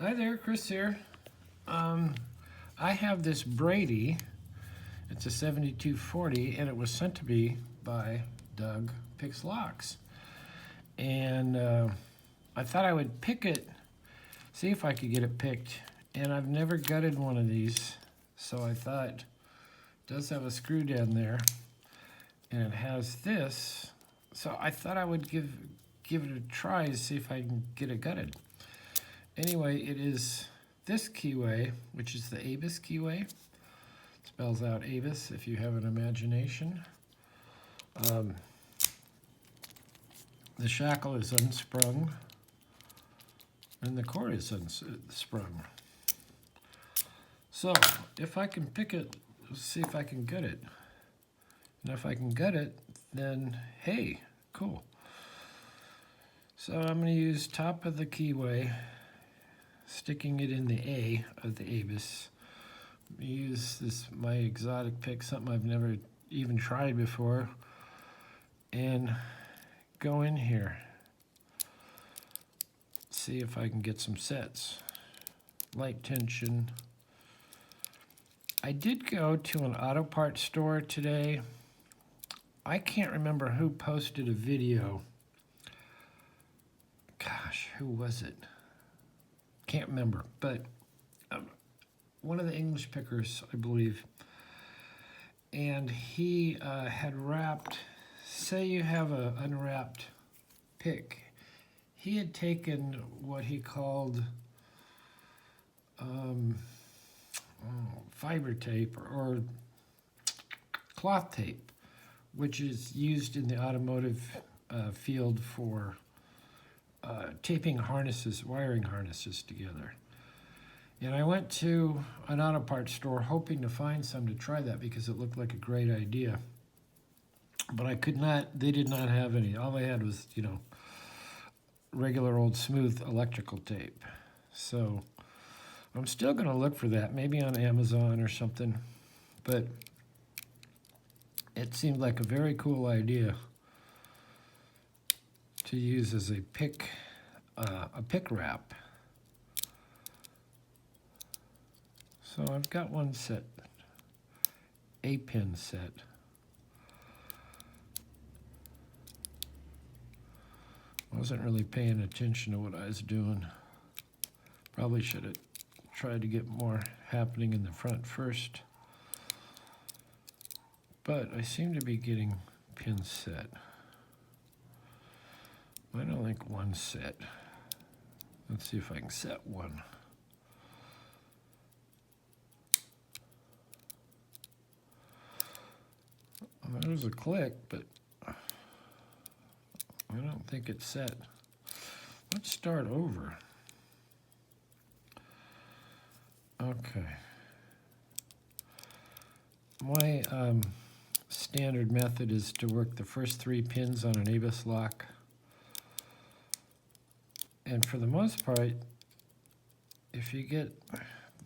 Hi there, Chris here. I have this Brady. It's a 7240, and it was sent to me by Doug Picks Locks. And I thought I would pick it, see if I could get it picked. And I've never gutted one of these, so I thought it does have a screw down there, and it has this. So I thought I would give it a try to see if I can get it gutted. Anyway, it is this keyway, which is the Avis keyway. Spells out Avis if you have an imagination. The shackle is unsprung, and the cord is unsprung. So if I can pick it, let's see if I can gut it. And if I can gut it, then hey, cool. So I'm going to use top of the keyway, sticking it in the A of the Avis. Use this, my exotic pick, something I've never even tried before, and go in here. See if I can get some sets. Light tension. I did go to an auto parts store today. I can't remember who posted a video. Gosh, who was it? Can't remember, but one of the English pickers, I believe, and he had wrapped, say you have an unwrapped pick, he had taken what he called fiber tape or cloth tape, which is used in the automotive field for taping harnesses, wiring harnesses together. And I went to an auto parts store hoping to find some to try that because it looked like a great idea. But I could not, they did not have any. All they had was, regular old smooth electrical tape. So I'm still going to look for that, maybe on Amazon or something. But it seemed like a very cool idea to use as a pick wrap. So I've got one set, a pin set. Wasn't really paying attention to what I was doing. Probably should have tried to get more happening in the front first. But I seem to be getting pins set. I don't think one set. Let's see if I can set one. There was a click, but I don't think it's set. Let's start over. Okay. My standard method is to work the first 3 pins on an Avis lock. And for the most part, if you get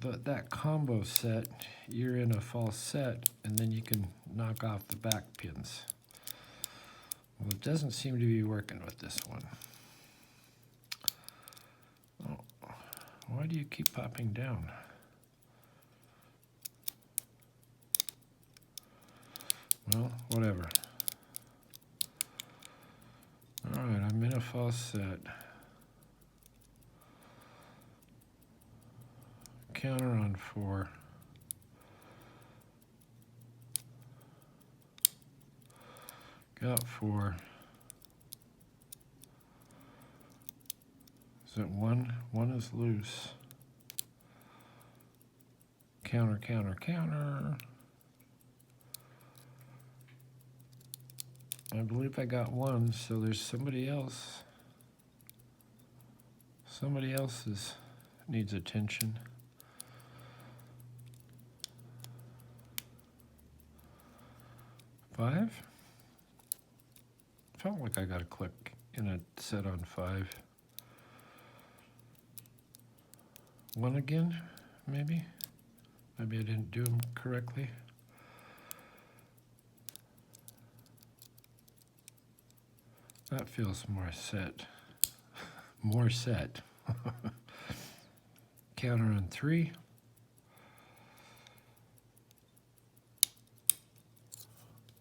that combo set, you're in a false set, and then you can knock off the back pins. Well, it doesn't seem to be working with this one. Oh, why do you keep popping down? Well, whatever. All right, I'm in a false set. Counter on 4. Got 4. Is it 1? 1 is loose. Counter, counter, counter. I believe I got 1, so there's somebody else. Somebody else needs attention. Five? Felt like I got a click in a set on 5. 1 again, maybe? Maybe I didn't do them correctly. That feels more set. More set. Counter on 3.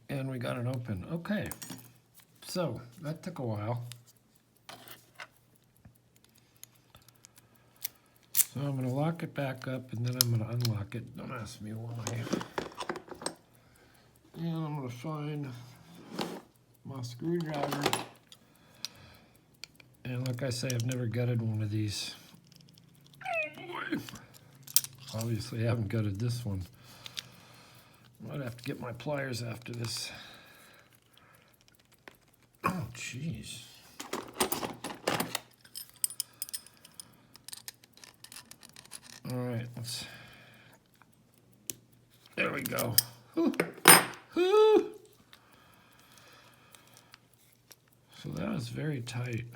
And we got an open. Okay, so that took a while. So I'm going to lock it back up, and then I'm going to unlock it. Don't ask me why. And I'm going to find my screwdriver. And like I say, I've never gutted one of these. Obviously, I haven't gutted this one. Might have to get my pliers after this. Oh, jeez. All right, there we go. Whew. Whew. So that was very tight.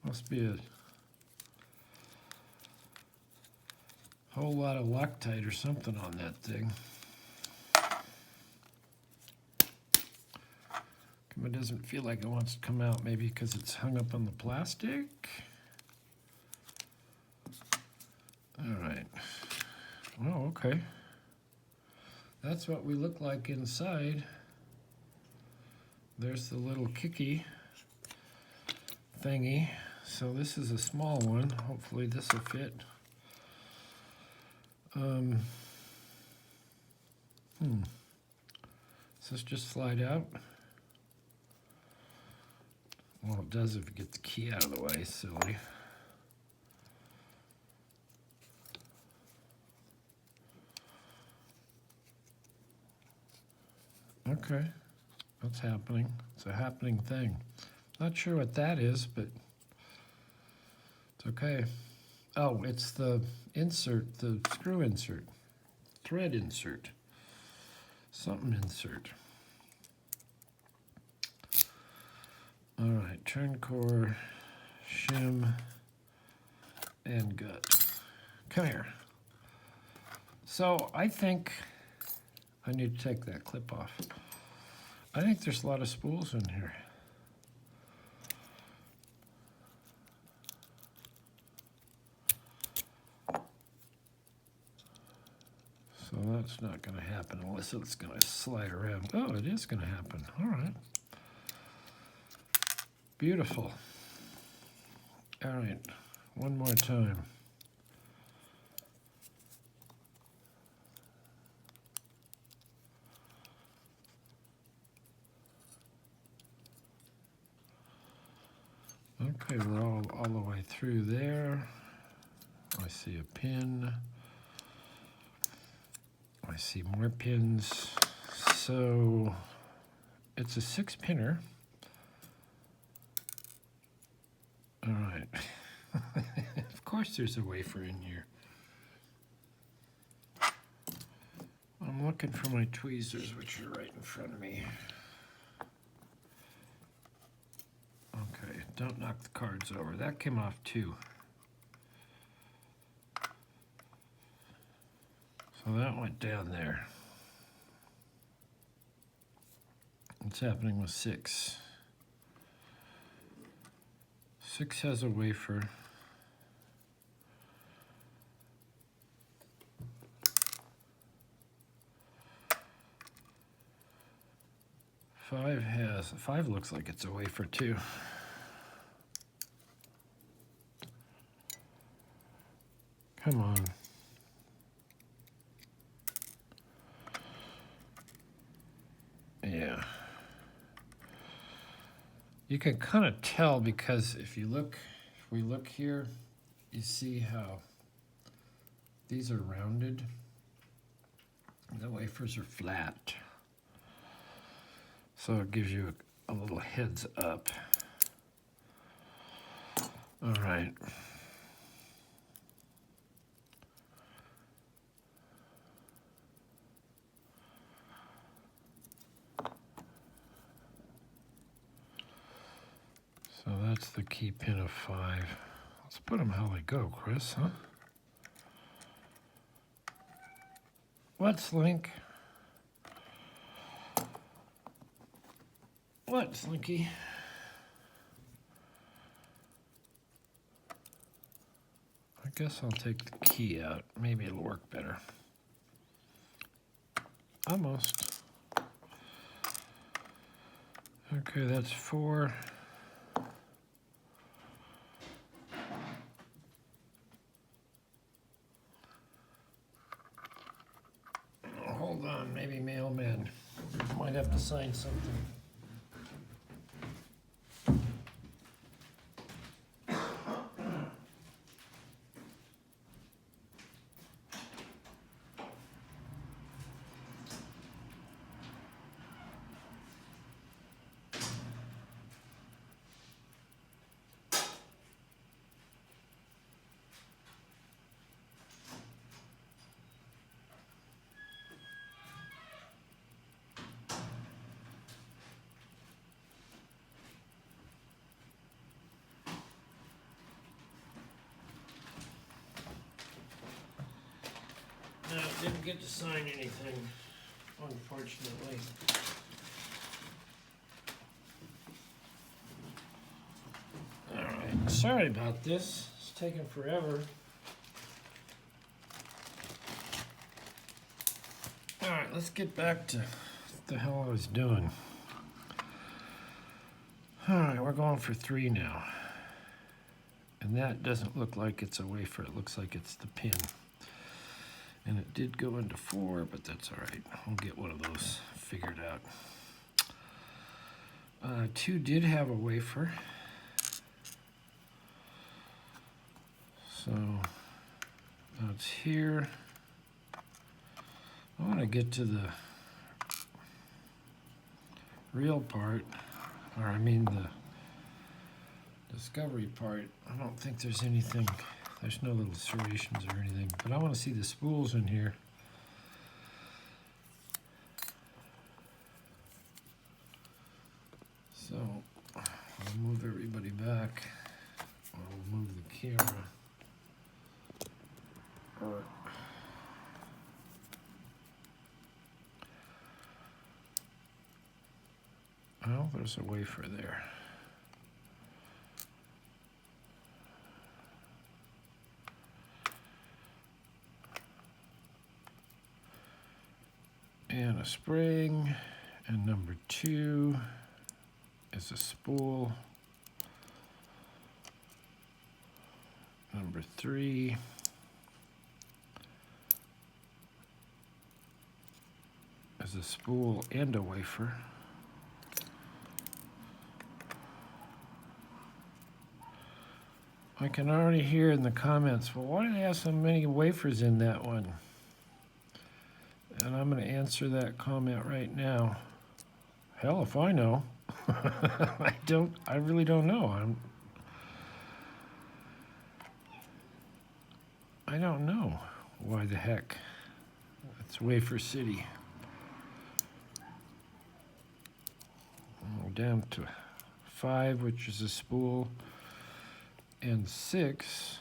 Must be a whole lot of Loctite or something on that thing. It doesn't feel like it wants to come out, maybe because it's hung up on the plastic. All right. Oh, okay. That's what we look like inside. There's the little kicky thingy. So this is a small one. Hopefully this will fit. Does this just slide out? Well, it does if you get the key out of the way, silly. Okay, that's happening. It's a happening thing. Not sure what that is, but it's okay. Oh, it's the insert, the screw insert, thread insert, something insert. All right, turn core, shim, and gut. Come here. So I think I need to take that clip off. I think there's a lot of spools in here. So that's not going to happen unless it's going to slide around. Oh, it is going to happen. All right. Beautiful. All right, one more time. Okay, we're all the way through there. I see a pin. I see more pins. So it's a 6-pinner. All right. Of course there's a wafer in here. I'm looking for my tweezers, which are right in front of me. Okay, don't knock the cards over. That came off too. So that went down there. What's happening with 6? 6 has a wafer. 5 looks like it's a wafer too. Come on. Yeah. You can kind of tell because if we look here, you see how these are rounded. The wafers are flat. So it gives you a little heads up. All right. So that's the key pin of 5. Let's put them how they go, Chris, huh? What's Link? What, Slinky? Guess I'll take the key out. Maybe it'll work better. Almost. Okay, that's 4. Hold on, maybe mailman. Might have to sign something. No, didn't get to sign anything, unfortunately. Alright, sorry about this. It's taking forever. Alright, let's get back to what the hell I was doing. Alright, we're going for 3 now. And that doesn't look like it's a wafer, it looks like it's the pin. And it did go into 4, but that's all right. We'll get one of those figured out. 2 did have a wafer. So that's here. I want to get to the real part, or I mean the discovery part. I don't think there's anything. There's no little serrations or anything, but I want to see the spools in here. So I'll move everybody back. I'll move the camera. Well, there's a wafer there. And a spring, and number 2 is a spool. Number 3 is a spool and a wafer. I can already hear in the comments, well, why do they have so many wafers in that one? And I'm going to answer that comment right now. Hell if I know. I really don't know. I don't know why the heck. It's Wafer City. We're down to 5, which is a spool, and 6.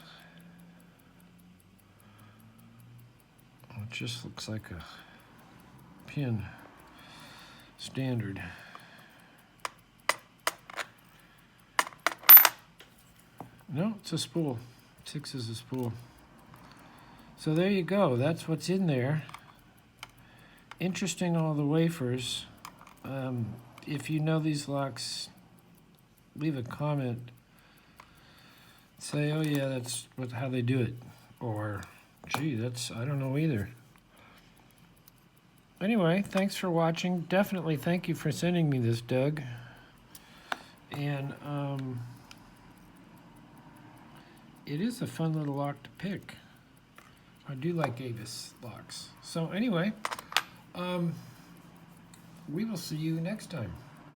It just looks like a pin standard. No, it's a spool. 6 is a spool. So there you go. That's what's in there. Interesting, all the wafers. If you know these locks, leave a comment. Say, oh yeah, that's how they do it. Or, gee, I don't know either. Anyway, thanks for watching. Definitely thank you for sending me this, Doug. And it is a fun little lock to pick. I do like Avis locks. So anyway, we will see you next time.